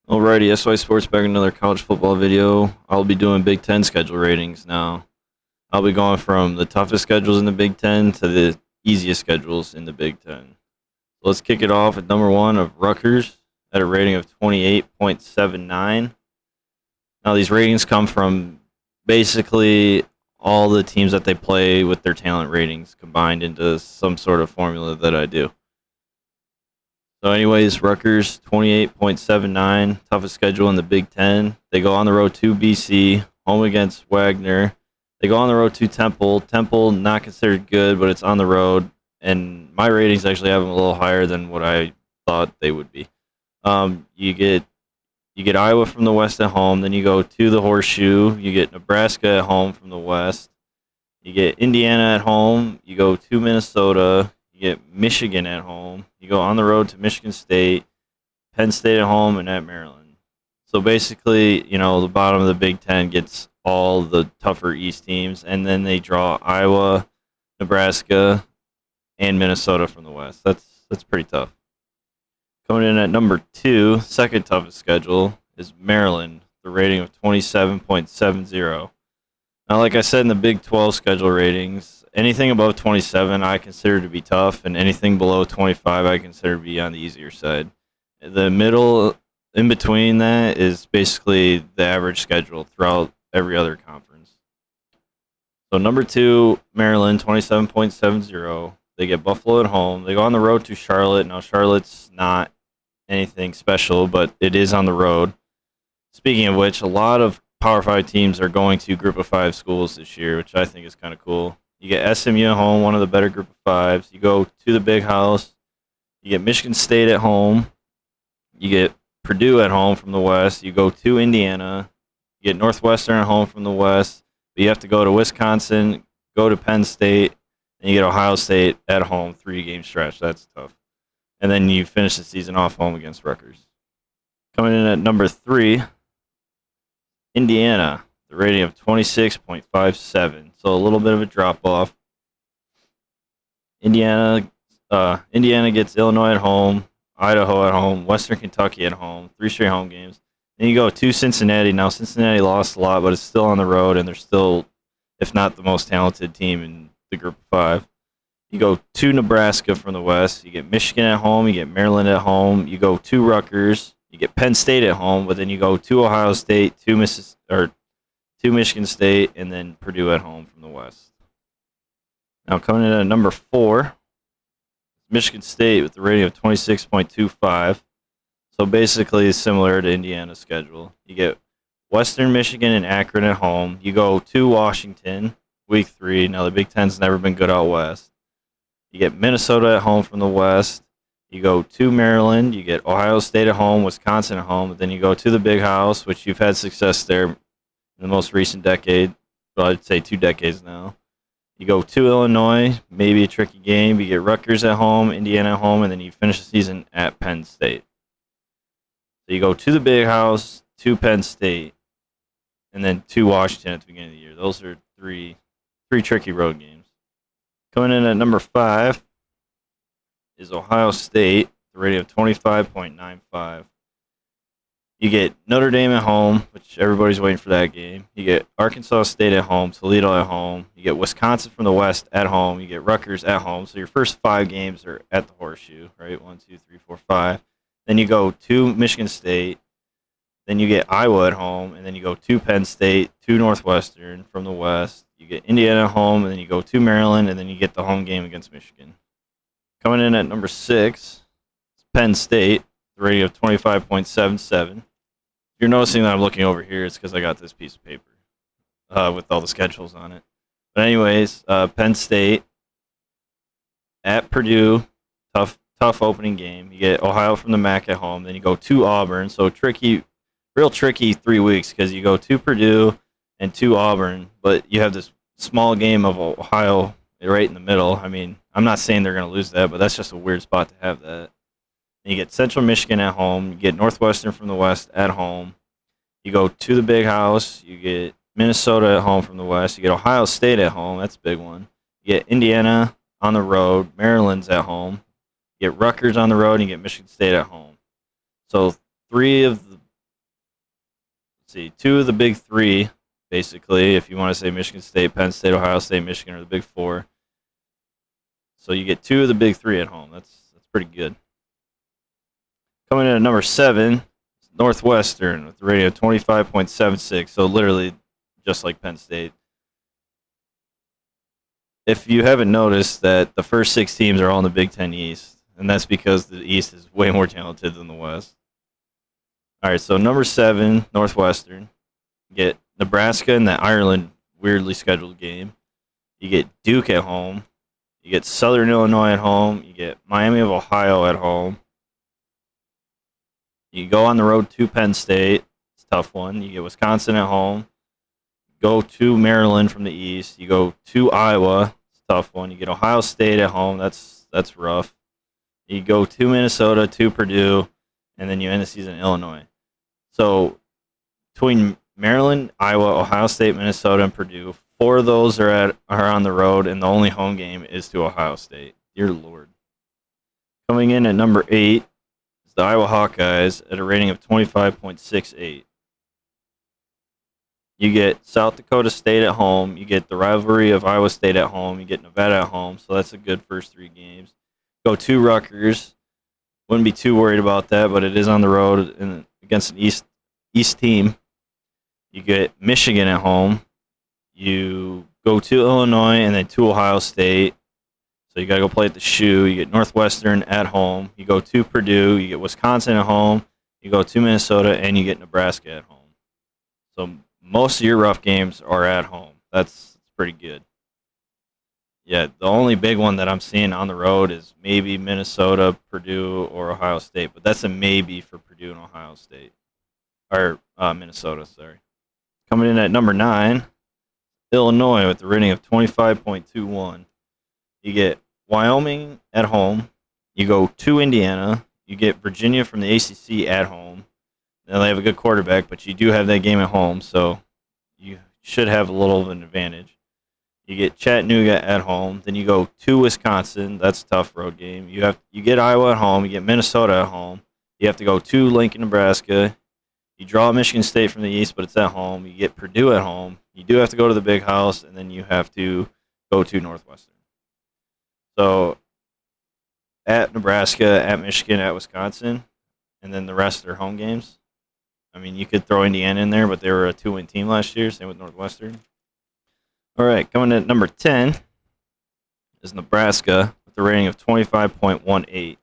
Alrighty, SY Sports back with another college football video. I'll be doing Big Ten schedule ratings now. I'll be going from the toughest schedules in the Big Ten to the easiest schedules in the Big Ten. Let's kick it off at number one of Rutgers at a rating of 28.79. Now, these ratings come from basically all the teams that they play with their talent ratings combined into some sort of formula that I do. So, anyways, Rutgers 28.79, toughest schedule in the Big Ten. They go on the road to BC, home against Wagner. They go on the road to Temple. Temple not considered good, but it's on the road, and my ratings actually have them a little higher than what I thought they would be. You get Iowa from the West at home. Then you go to the Horseshoe. You get Nebraska at home from the West. You get Indiana at home. You go to Minnesota. You get Michigan at home. You go on the road to Michigan State, Penn State at home, and at Maryland. So basically, the bottom of the Big Ten gets all the tougher East teams, and then they draw Iowa, Nebraska, and Minnesota from the West. That's pretty tough. Coming in at number two, second toughest schedule, is Maryland, the rating of 27.70. Now, like I said in the Big 12 schedule ratings, anything above 27 I consider to be tough, and anything below 25 I consider to be on the easier side. The middle, in between that, is basically the average schedule throughout every other conference. So number two, Maryland, 27.70. They get Buffalo at home. They go on the road to Charlotte. Now, Charlotte's not anything special, but it is on the road. Speaking of which, a lot of Power 5 teams are going to Group of 5 schools this year, which I think is kind of cool. You get SMU at home, one of the better Group of 5s. You go to the Big House. You get Michigan State at home. You get Purdue at home from the West. You go to Indiana. You get Northwestern at home from the West. But you have to go to Wisconsin, go to Penn State, and you get Ohio State at home, 3-game stretch. That's tough. And then you finish the season off home against Rutgers. Coming in at number three, Indiana, the rating of 26.57. So a little bit of a drop off. Indiana gets Illinois at home, Idaho at home, Western Kentucky at home, 3 straight home games. Then you go to Cincinnati. Now, Cincinnati lost a lot, but it's still on the road, and they're still, if not the most talented team in the Group of 5. You go to Nebraska from the West. You get Michigan at home. You get Maryland at home. You go to Rutgers. You get Penn State at home, but then you go to Ohio State, to Michigan State, and then Purdue at home from the West. Now coming in at number four, Michigan State with the rating of 26.25. So basically similar to Indiana's schedule. You get Western Michigan and Akron at home. You go to Washington, week 3. Now the Big Ten's never been good out west. You get Minnesota at home from the West. You go to Maryland. You get Ohio State at home, Wisconsin at home. Then you go to the Big House, which you've had success there in the most recent decade. Well, I'd say 2 decades now. You go to Illinois, maybe a tricky game. You get Rutgers at home, Indiana at home, and then you finish the season at Penn State. So you go to the Big House, to Penn State, and then to Washington at the beginning of the year. Those are three tricky road games. Coming in at number 5 is Ohio State, the rating of 25.95. You get Notre Dame at home, which everybody's waiting for that game. You get Arkansas State at home, Toledo at home. You get Wisconsin from the West at home. You get Rutgers at home. So your first 5 games are at the Horseshoe, right? 1, 2, 3, 4, 5. Then you go to Michigan State. Then you get Iowa at home, and then you go to Penn State, to Northwestern from the West. You get Indiana at home, and then you go to Maryland, and then you get the home game against Michigan. Coming in at number 6 is Penn State, the rating of 25.77. If you're noticing that I'm looking over here, it's because I got this piece of paper with all the schedules on it. But anyways, Penn State at Purdue, tough opening game. You get Ohio from the MAC at home, then you go to Auburn. So real tricky 3 weeks because you go to Purdue and to Auburn, but you have this small game of Ohio right in the middle. I mean, I'm not saying they're going to lose that, but that's just a weird spot to have that. And you get Central Michigan at home. You get Northwestern from the West at home. You go to the Big House. You get Minnesota at home from the West. You get Ohio State at home. That's a big one. You get Indiana on the road. Maryland's at home. You get Rutgers on the road, and you get Michigan State at home. So 3 of the see, two of the big three, basically, if you want to say Michigan State, Penn State, Ohio State, Michigan are the big four. So you get two of the big three at home. That's pretty good. Coming in at number 7, Northwestern with a rating of 25.76. So literally just like Penn State. If you haven't noticed that the first 6 teams are all in the Big Ten East, and that's because the East is way more talented than the West. All right, so number 7, Northwestern. You get Nebraska in that Ireland weirdly scheduled game. You get Duke at home. You get Southern Illinois at home. You get Miami of Ohio at home. You go on the road to Penn State. It's a tough one. You get Wisconsin at home. Go to Maryland from the East. You go to Iowa. It's a tough one. You get Ohio State at home. That's rough. You go to Minnesota, to Purdue, and then you end the season in Illinois. So between Maryland, Iowa, Ohio State, Minnesota, and Purdue, 4 of those are on the road, and the only home game is to Ohio State. Dear Lord. Coming in at number 8 is the Iowa Hawkeyes at a rating of 25.68. You get South Dakota State at home. You get the rivalry of Iowa State at home. You get Nevada at home, so that's a good first 3 games. Go to Rutgers. Wouldn't be too worried about that, but it is on the road and against an East team. You get Michigan at home. You go to Illinois and then to Ohio State. So you got to go play at the Shoe. You get Northwestern at home. You go to Purdue. You get Wisconsin at home. You go to Minnesota, and you get Nebraska at home. So most of your rough games are at home. That's pretty good. Yeah, the only big one that I'm seeing on the road is maybe Minnesota, Purdue, or Ohio State. But that's a maybe for Purdue and Ohio State. Or Minnesota, sorry. Coming in at number 9, Illinois with a rating of 25.21. You get Wyoming at home. You go to Indiana. You get Virginia from the ACC at home. Now they have a good quarterback, but you do have that game at home, so you should have a little of an advantage. You get Chattanooga at home. Then you go to Wisconsin. That's a tough road game. You get Iowa at home. You get Minnesota at home. You have to go to Lincoln, Nebraska. You draw Michigan State from the East, but it's at home. You get Purdue at home. You do have to go to the Big House, and then you have to go to Northwestern. So at Nebraska, at Michigan, at Wisconsin, and then the rest are home games. I mean, you could throw Indiana in there, but they were a 2-win team last year, same with Northwestern. All right, coming in at number 10 is Nebraska with a rating of 25.18.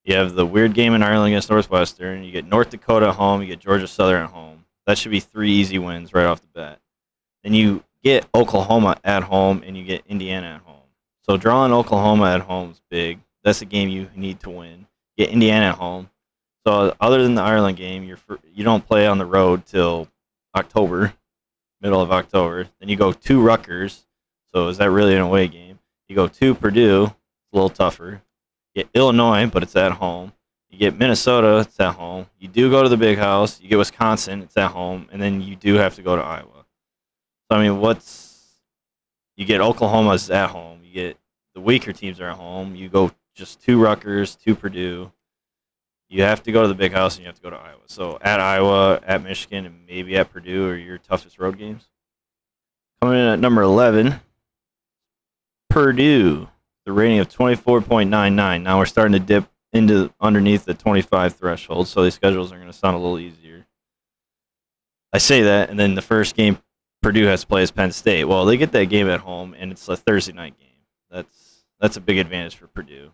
You have the weird game in Ireland against Northwestern. You get North Dakota at home. You get Georgia Southern at home. That should be 3 easy wins right off the bat. Then you get Oklahoma at home, and you get Indiana at home. So drawing Oklahoma at home is big. That's a game you need to win. You get Indiana at home. So other than the Ireland game, you don't play on the road till October, middle of October. Then you go to Rutgers. So is that really an away game? You go to Purdue. It's a little tougher. You get Illinois, but it's at home. You get Minnesota. It's at home. You do go to the Big House. You get Wisconsin. It's at home. And then you do have to go to Iowa. So, I mean, you get Oklahoma's at home. You get the weaker teams are at home. You go just to Rutgers, to Purdue. You have to go to the Big House, and you have to go to Iowa. So at Iowa, at Michigan, and maybe at Purdue are your toughest road games. Coming in at number 11, Purdue, the rating of 24.99. Now we're starting to dip into underneath the 25 threshold, so these schedules are going to sound a little easier. I say that, and then the first game Purdue has to play is Penn State. Well, they get that game at home, and it's a Thursday night game. That's a big advantage for Purdue.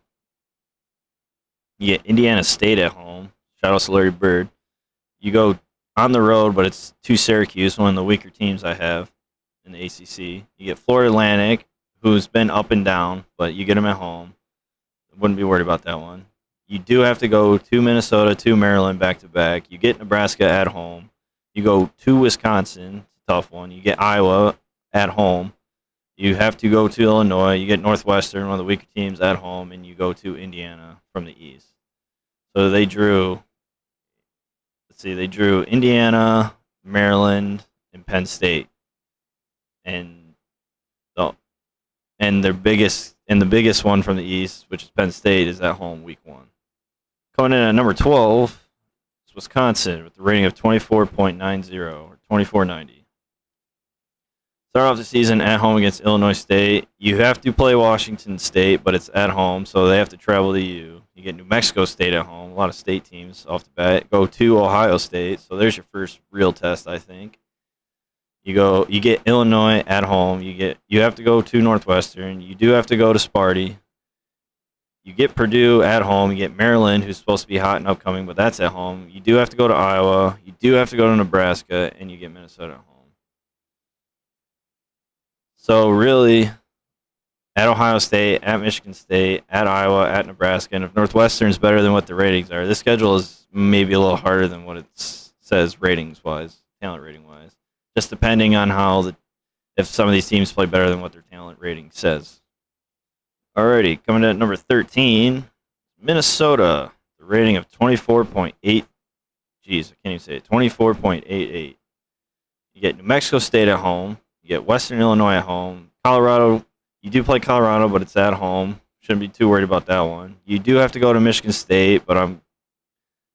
You get Indiana State at home. Shout out to Larry Bird. You go on the road, but it's to Syracuse, one of the weaker teams I have in the ACC. You get Florida Atlantic, who's been up and down, but you get them at home. Wouldn't be worried about that one. You do have to go to Minnesota, to Maryland back-to-back. You get Nebraska at home. You go to Wisconsin. It's a tough one. You get Iowa at home. You have to go to Illinois. You get Northwestern, one of the weaker teams, at home, and you go to Indiana from the East. So they drew Indiana, Maryland, and Penn State. And the biggest one from the East, which is Penn State, is at home week 1. Coming in at number 12 is Wisconsin with a rating of 24.90 or 2490. Start off the season at home against Illinois State. You have to play Washington State, but it's at home, so they have to travel to you. You get New Mexico State at home. A lot of state teams off the bat. Go to Ohio State, so there's your first real test, I think. You get Illinois at home. You have to go to Northwestern. You do have to go to Sparty. You get Purdue at home. You get Maryland, who's supposed to be hot and upcoming, but that's at home. You do have to go to Iowa. You do have to go to Nebraska, and you get Minnesota at home. So really, at Ohio State, at Michigan State, at Iowa, at Nebraska, and if Northwestern's better than what the ratings are, this schedule is maybe a little harder than what it says ratings-wise, talent rating-wise, just depending on if some of these teams play better than what their talent rating says. Alrighty, coming in at number 13, Minnesota, the rating of 24.8. Geez, I can't even say it. 24.88. You get New Mexico State at home. You get Western Illinois at home. Colorado, you do play Colorado, but it's at home. Shouldn't be too worried about that one. You do have to go to Michigan State, but I'm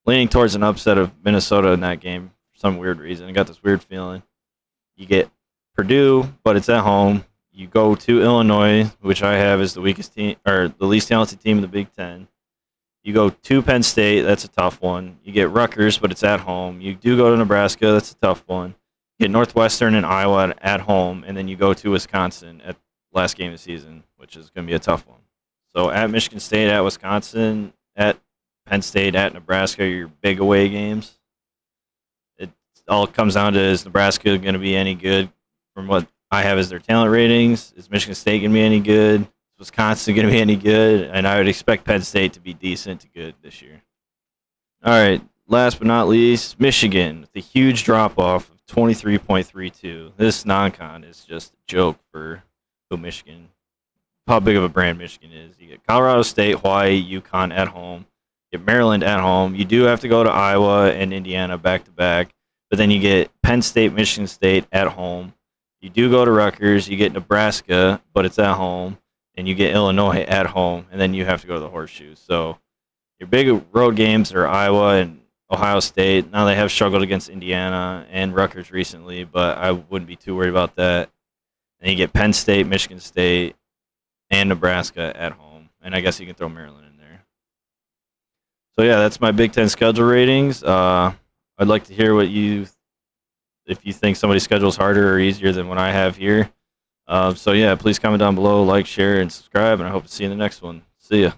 leaning towards an upset of Minnesota in that game for some weird reason. I got this weird feeling. You get Purdue, but it's at home. You go to Illinois, which I have as the weakest team or the least talented team in the Big Ten. You go to Penn State, that's a tough one. You get Rutgers, but it's at home. You do go to Nebraska, that's a tough one. You get Northwestern and Iowa at home, and then you go to Wisconsin at last game of the season, which is going to be a tough one. So at Michigan State, at Wisconsin, at Penn State, at Nebraska are your big away games. It all comes down to, is Nebraska going to be any good from what I have as their talent ratings? Is Michigan State going to be any good? Is Wisconsin going to be any good? And I would expect Penn State to be decent to good this year. All right, last but not least, Michigan with a huge drop-off of 23.32. This non-con is just a joke for Michigan, how big of a brand Michigan is. You get Colorado State, Hawaii, UConn at home. You get Maryland at home. You do have to go to Iowa and Indiana back-to-back, but then you get Penn State, Michigan State at home. You do go to Rutgers. You get Nebraska, but it's at home, and you get Illinois at home, and then you have to go to the Horseshoe. So your big road games are Iowa and Ohio State. Now they have struggled against Indiana and Rutgers recently, but I wouldn't be too worried about that. And you get Penn State, Michigan State, and Nebraska at home. And I guess you can throw Maryland in there. So, yeah, that's my Big Ten schedule ratings. I'd like to hear if you think somebody's schedule is harder or easier than what I have here. So, yeah, please comment down below, like, share, and subscribe. And I hope to see you in the next one. See ya.